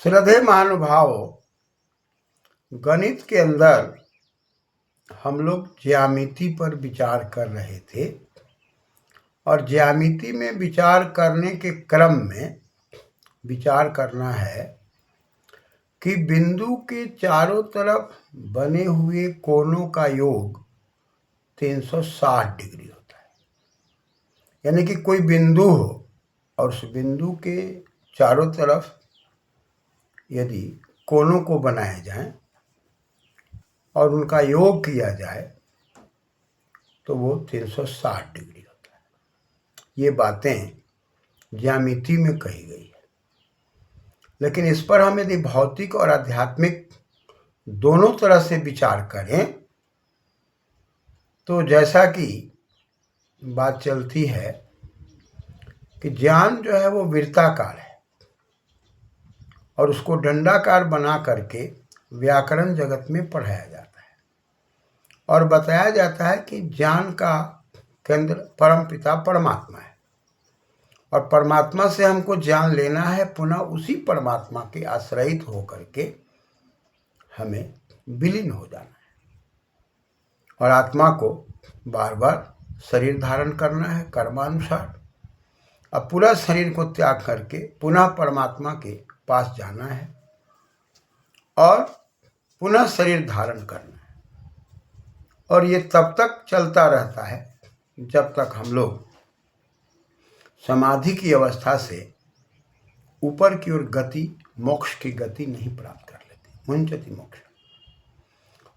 श्रद्धेय महानुभाव, गणित के अंदर हम लोग ज्यामिति पर विचार कर रहे थे और ज्यामिति में विचार करने के क्रम में विचार करना है कि बिंदु के चारों तरफ बने हुए कोणों का योग 360 डिग्री होता है। यानी कि कोई बिंदु हो और उस बिंदु के चारों तरफ यदि कोणों को बनाए जाएं और उनका योग किया जाए तो वो 360 डिग्री होता है। ये बातें ज्यामिति में कही गई है, लेकिन इस पर हम यदि भौतिक और आध्यात्मिक दोनों तरह से विचार करें तो जैसा कि बात चलती है कि ज्ञान जो है वो वृत्ताकार है और उसको दंडाकार बना करके व्याकरण जगत में पढ़ाया जाता है और बताया जाता है कि ज्ञान का केंद्र परम पिता परमात्मा है और परमात्मा से हमको ज्ञान लेना है, पुनः उसी परमात्मा के आश्रयित होकर के हमें विलीन हो जाना है और आत्मा को बार बार शरीर धारण करना है कर्मानुसार। अब पूरा शरीर को त्याग करके पुनः परमात्मा के पास जाना है और पुनः शरीर धारण करना है और ये तब तक चलता रहता है जब तक हम लोग समाधि की अवस्था से ऊपर की ओर गति, मोक्ष की गति नहीं प्राप्त कर लेते, मुंचति मोक्ष।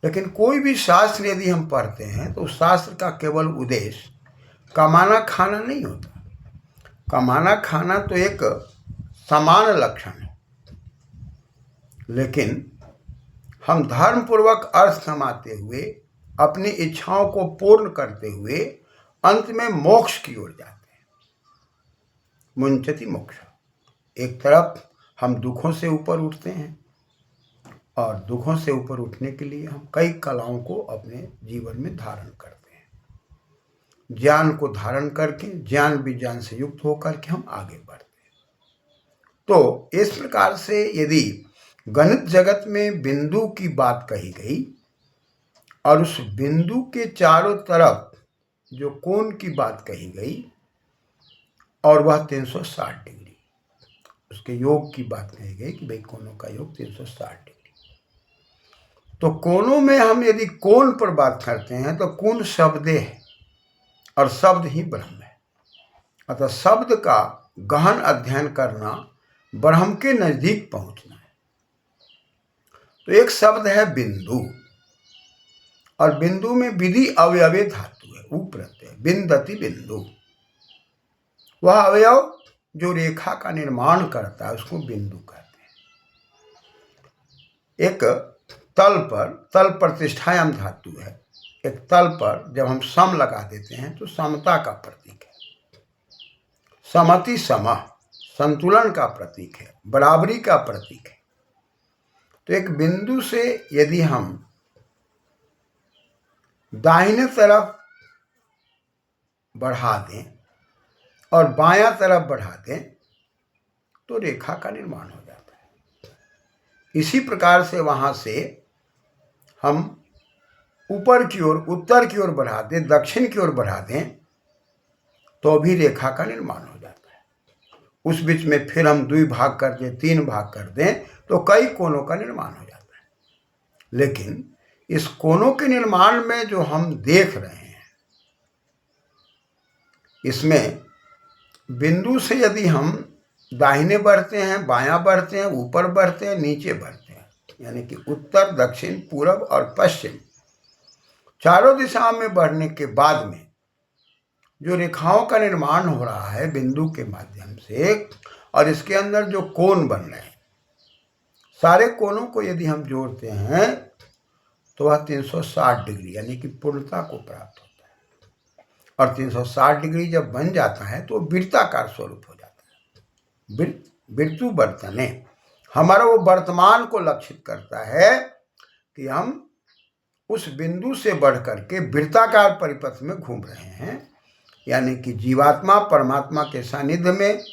लेकिन कोई भी शास्त्र यदि हम पढ़ते हैं तो उस शास्त्र का केवल उद्देश्य कमाना खाना नहीं होता। कमाना खाना तो एक समान लक्षण है, लेकिन हम धर्म पूर्वक अर्थ कमाते हुए अपनी इच्छाओं को पूर्ण करते हुए अंत में मोक्ष की ओर जाते हैं, मुंचति मोक्ष। एक तरफ हम दुखों से ऊपर उठते हैं और दुखों से ऊपर उठने के लिए हम कई कलाओं को अपने जीवन में धारण करते हैं। ज्ञान को धारण करके ज्ञान विज्ञान से युक्त होकर के हम आगे बढ़ते हैं। तो इस प्रकार से यदि गणित जगत में बिंदु की बात कही गई और उस बिंदु के चारों तरफ जो कोण की बात कही गई और वह 360 डिग्री, उसके योग की बात कही गई कि भाई कोणों का योग 360 डिग्री। तो कोणों में हम यदि कोण पर बात करते हैं तो कोण शब्द है और शब्द ही ब्रह्म है। अतः शब्द का गहन अध्ययन करना ब्रह्म के नजदीक पहुंचना है। तो एक शब्द है बिंदु और बिंदु में विधि अवयवे धातु है, प्रत्यय बिंदति बिंदु। वह अवयव जो रेखा का निर्माण करता है उसको बिंदु कहते हैं। एक तल प्रतिष्ठायाम धातु है। एक तल पर जब हम सम लगा देते हैं तो समता का प्रतीक है। समति सम संतुलन का प्रतीक है, बराबरी का प्रतीक है। तो एक बिंदु से यदि हम दाहिने तरफ बढ़ा दें और बायां तरफ बढ़ा दें तो रेखा का निर्माण हो जाता है। इसी प्रकार से वहां से हम ऊपर की ओर, उत्तर की ओर बढ़ा दें, दक्षिण की ओर बढ़ा दें तो भी रेखा का निर्माण हो जाता है। उस बीच में फिर हम 2 भाग कर दें, 3 भाग कर दें तो कई कोणों का निर्माण हो जाता है। लेकिन इस कोणों के निर्माण में जो हम देख रहे हैं, इसमें बिंदु से यदि हम दाहिने बढ़ते हैं, बायां बढ़ते हैं, ऊपर बढ़ते हैं, नीचे बढ़ते हैं, यानी कि उत्तर, दक्षिण, पूरब और पश्चिम चारों दिशाओं में बढ़ने के बाद में जो रेखाओं का निर्माण हो रहा है बिंदु के माध्यम से और इसके अंदर जो कोण बन रहे हैं, सारे कोणों को यदि हम जोड़ते हैं तो वह 360 डिग्री यानी कि पूर्णता को प्राप्त होता है। और 360 डिग्री जब बन जाता है तो वृत्ताकार स्वरूप हो जाता है। वृत्तु वर्तने, हमारा वो वर्तमान को लक्षित करता है कि हम उस बिंदु से बढ़ करके वृत्ताकार परिपथ में घूम रहे हैं, यानी कि जीवात्मा परमात्मा के सानिध्य में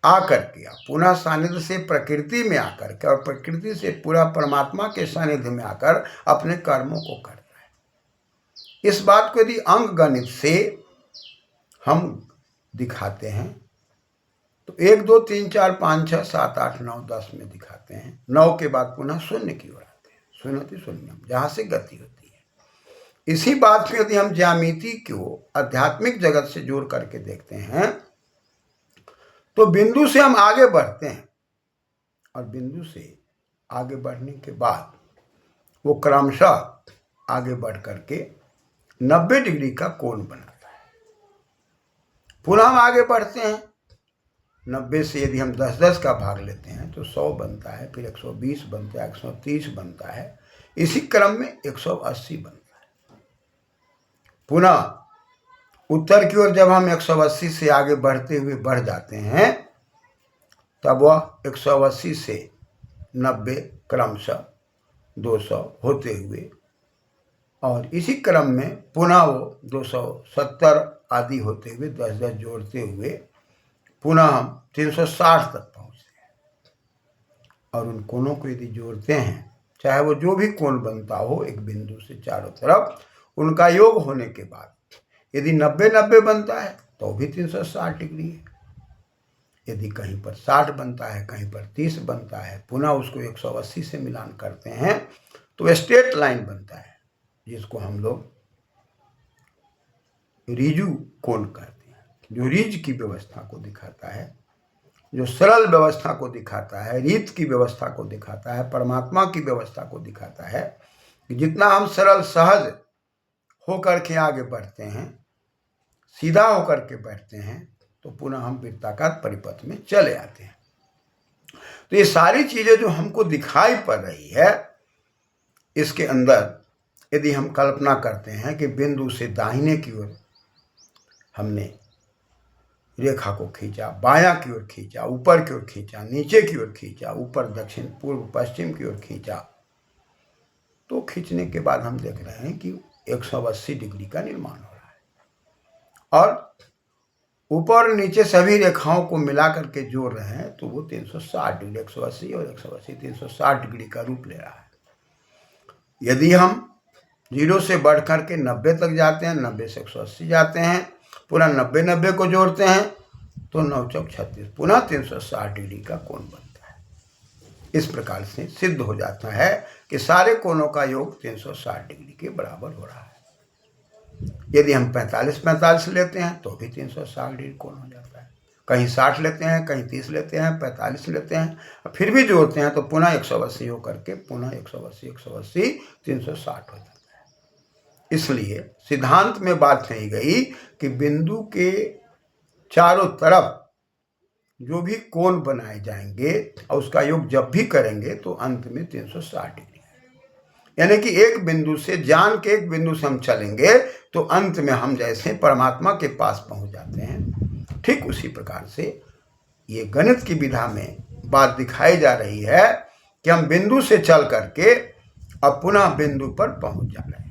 आकर के, पुनः सानिध्य से प्रकृति में आकर के और प्रकृति से पूरा परमात्मा के सानिध्य में आकर अपने कर्मों को करता है। इस बात को यदि अंक गणित से हम दिखाते हैं तो 1 2 3 4 5 6 7 8 9 10 में दिखाते हैं। 9 के बाद पुनः शून्य की ओर आते हैं, शून्यति शून्यम, जहाँ से गति होती है। इसी बात में यदि हम ज्यामिति को आध्यात्मिक जगत से जोड़ करके देखते हैं तो बिंदु से हम आगे बढ़ते हैं और बिंदु से आगे बढ़ने के बाद वो क्रमशः आगे बढ़ करके 90 डिग्री का कोण बनाता है। पुनः हम आगे बढ़ते हैं, 90 से यदि हम 10-10 का भाग लेते हैं तो 100 बनता है, फिर 120 बनता है, 130 बनता है, इसी क्रम में 180 बनता है। पुनः उत्तर की ओर जब हम 180 से आगे बढ़ते हुए बढ़ जाते हैं तब वह 180 से 90 क्रमशः 200 होते हुए और इसी क्रम में पुनः वो 270 आदि होते हुए 10-10 जोड़ते हुए पुनः हम 360 तक पहुँचते हैं। और उन कोणों को यदि जोड़ते हैं, चाहे वो जो भी कोण बनता हो एक बिंदु से चारों तरफ, उनका योग होने के बाद यदि 90-90 बनता है तो भी 360 डिग्री है। यदि कहीं पर 60 बनता है, कहीं पर 30 बनता है, पुनः उसको 180 से मिलान करते हैं तो स्ट्रेट लाइन बनता है, जिसको हम लोग ऋजु कोण कहते हैं, जो रीज की व्यवस्था को दिखाता है, जो सरल व्यवस्था को दिखाता है, रीत की व्यवस्था को दिखाता है, परमात्मा की व्यवस्था को दिखाता है कि जितना हम सरल सहज होकर के आगे बढ़ते हैं, सीधा होकर के बैठते हैं, तो पुनः हम वृत्ताकार परिपथ में चले आते हैं। तो ये सारी चीजें जो हमको दिखाई पड़ रही है, इसके अंदर यदि हम कल्पना करते हैं कि बिंदु से दाहिने की ओर हमने रेखा को खींचा, बायां की ओर खींचा, ऊपर की ओर खींचा, नीचे की ओर खींचा, ऊपर दक्षिण पूर्व पश्चिम की ओर खींचा, तो खींचने के बाद हम देख रहे हैं कि 180 डिग्री का निर्माण हो रहा है और ऊपर और नीचे सभी रेखाओं को मिला करके जोड़ रहे हैं तो वो 360 डिग्री, 180 और 180 360 डिग्री का रूप ले रहा है। यदि हम 0 से बढ़ करके 90 तक जाते हैं, 90 से 180 जाते हैं, पुनः 90-90 को जोड़ते हैं तो 9 चौक 36, पुनः 360 डिग्री का कोण बनता है। इस प्रकार से सिद्ध हो जाता है कि सारे कोणों का योग 360 डिग्री के बराबर हो रहा है। यदि हम 45-45 लेते हैं तो भी 360 डिग्री कोण हो जाता है। कहीं 60 लेते हैं, कहीं 30 लेते हैं, 45 लेते हैं, फिर भी जोड़ते हैं तो पुनः 180 होकर के पुनः 180 180 360 हो जाता है। इसलिए सिद्धांत में बात कही गई कि बिंदु के चारों तरफ जो भी कोण बनाए जाएंगे और उसका योग जब भी करेंगे तो अंत में 360 डिग्री, यानी कि एक बिंदु से जान के एक बिंदु से हम चलेंगे तो अंत में हम जैसे परमात्मा के पास पहुंच जाते हैं, ठीक उसी प्रकार से ये गणित की विधा में बात दिखाई जा रही है कि हम बिंदु से चल करके अब पुनः बिंदु पर पहुंच जा रहे हैं।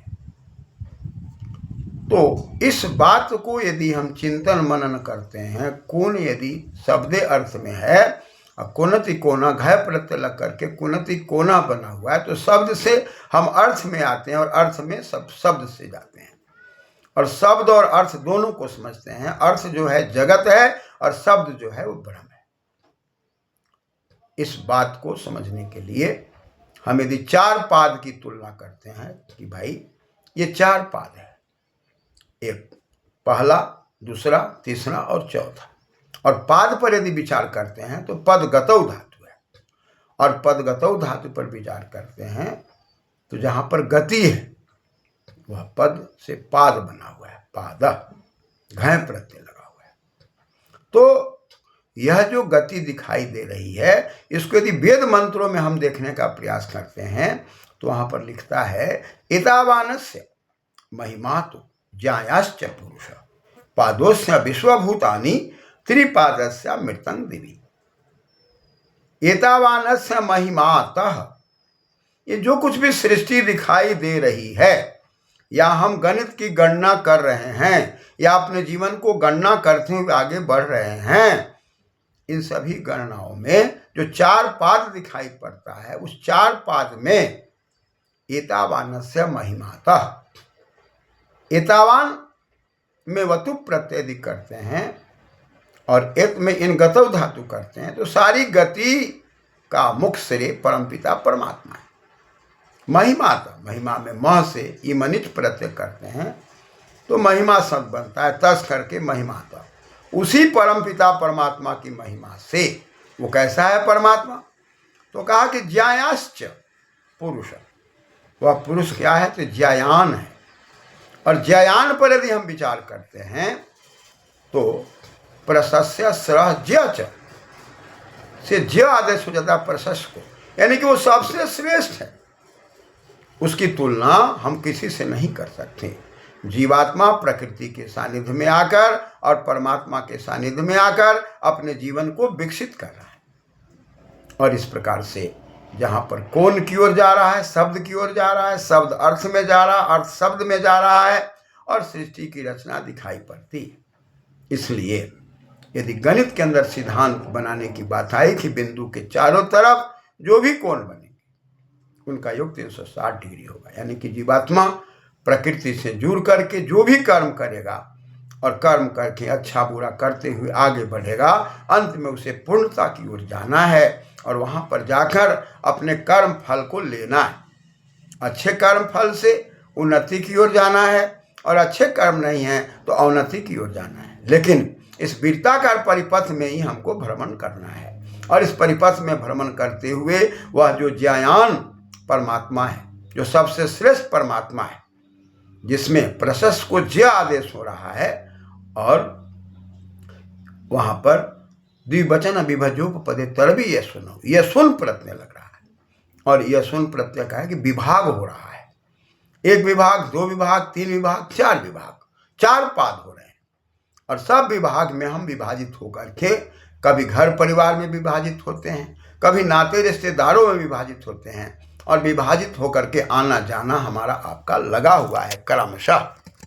तो इस बात को यदि हम चिंतन मनन करते हैं, कोण यदि शब्दे अर्थ में है, कोणति कोना घय प्रत्यय लग करके कुनति कोना बना हुआ है, तो शब्द से हम अर्थ में आते हैं और अर्थ में शब्द से जाते हैं और शब्द और अर्थ दोनों को समझते हैं। अर्थ जो है जगत है और शब्द जो है वो ब्रह्म है। इस बात को समझने के लिए हम यदि 4 पाद की तुलना करते हैं कि भाई ये 4 पाद है, एक पहला, दूसरा, तीसरा और चौथा, और पाद पर यदि विचार करते हैं तो पद गतौ धातु है और पद गतौ धातु पर विचार करते हैं तो जहाँ पर गति है वह पद से पाद बना हुआ है, पाद घय प्रत्यय लगा हुआ है। तो यह जो गति दिखाई दे रही है, इसको यदि वेद मंत्रों में हम देखने का प्रयास करते हैं तो वहाँ पर लिखता है एतावानस्य महिमातु ज्यायाश्च पुरुष पादोस्य विश्वभूतानि त्रिपादस्य मृतं दिवि। एतावानस्य महिमातः, ये जो कुछ भी सृष्टि दिखाई दे रही है या हम गणित की गणना कर रहे हैं या अपने जीवन को गणना करते हुए आगे बढ़ रहे हैं, इन सभी गणनाओं में जो 4 पाद दिखाई पड़ता है, उस 4 पाद में एतावानस्य महिमातः, एतावान में वतु प्रत्यय करते हैं और एत में इन गतव धातु करते हैं, तो सारी गति का मुख्य श्रेय परमपिता परमात्मा है। महिमातः, महिमा में मह से ईमनित प्रत्यय करते हैं तो महिमा शब्द बनता है, तस करके महिमातः। उसी परमपिता परमात्मा की महिमा से, वो कैसा है परमात्मा, तो कहा कि ज्यायाश्च पुरुष, वह पुरुष क्या है, तो ज्यायान है। और ज्यायान पर यदि हम विचार करते हैं तो प्रशस्य स्रह ज्य से ज्य आदेश हो जाता है प्रशस्त को, यानी कि वो सबसे श्रेष्ठ है, उसकी तुलना हम किसी से नहीं कर सकते। जीवात्मा प्रकृति के सानिध्य में आकर और परमात्मा के सानिध्य में आकर अपने जीवन को विकसित कर रहा है। और इस प्रकार से जहाँ पर कौन की ओर जा रहा है, शब्द की ओर जा रहा है, शब्द अर्थ में जा रहा है, अर्थ शब्द में जा रहा है, और सृष्टि की रचना दिखाई पड़ती है। इसलिए यदि गणित के अंदर सिद्धांत बनाने की बात आई कि बिंदु के चारों तरफ जो भी कोण बनेंगे उनका योग 360 डिग्री होगा, यानी कि जीवात्मा प्रकृति से जुड़ करके जो भी कर्म करेगा और कर्म करके अच्छा बुरा करते हुए आगे बढ़ेगा, अंत में उसे पूर्णता की ओर जाना है और वहाँ पर जाकर अपने कर्म फल को लेना है। अच्छे कर्म फल से उन्नति की ओर जाना है और अच्छे कर्म नहीं है तो अवनति की ओर जाना है। लेकिन इस वीरताकार परिपथ में ही हमको भ्रमण करना है, और इस परिपथ में भ्रमण करते हुए वह जो ज्यायान परमात्मा है, जो सबसे श्रेष्ठ परमात्मा है, जिसमें प्रशस्त को ज्य आदेश हो रहा है, और वहाँ पर द्विवचन विभजोपपदे तरभी यह सुनो, यह सुन प्रत्यय लग रहा है। और यह सुन प्रत्यय का है कि विभाग हो रहा है, 1 विभाग, 2 विभाग, 3 विभाग, 4 विभाग, 4 पाद हो रहे हैं। और सब विभाग में हम विभाजित होकर के कभी घर परिवार में विभाजित होते हैं, कभी नाते रिश्तेदारों में विभाजित होते हैं, और विभाजित होकर के आना जाना हमारा आपका लगा हुआ है क्रमशः।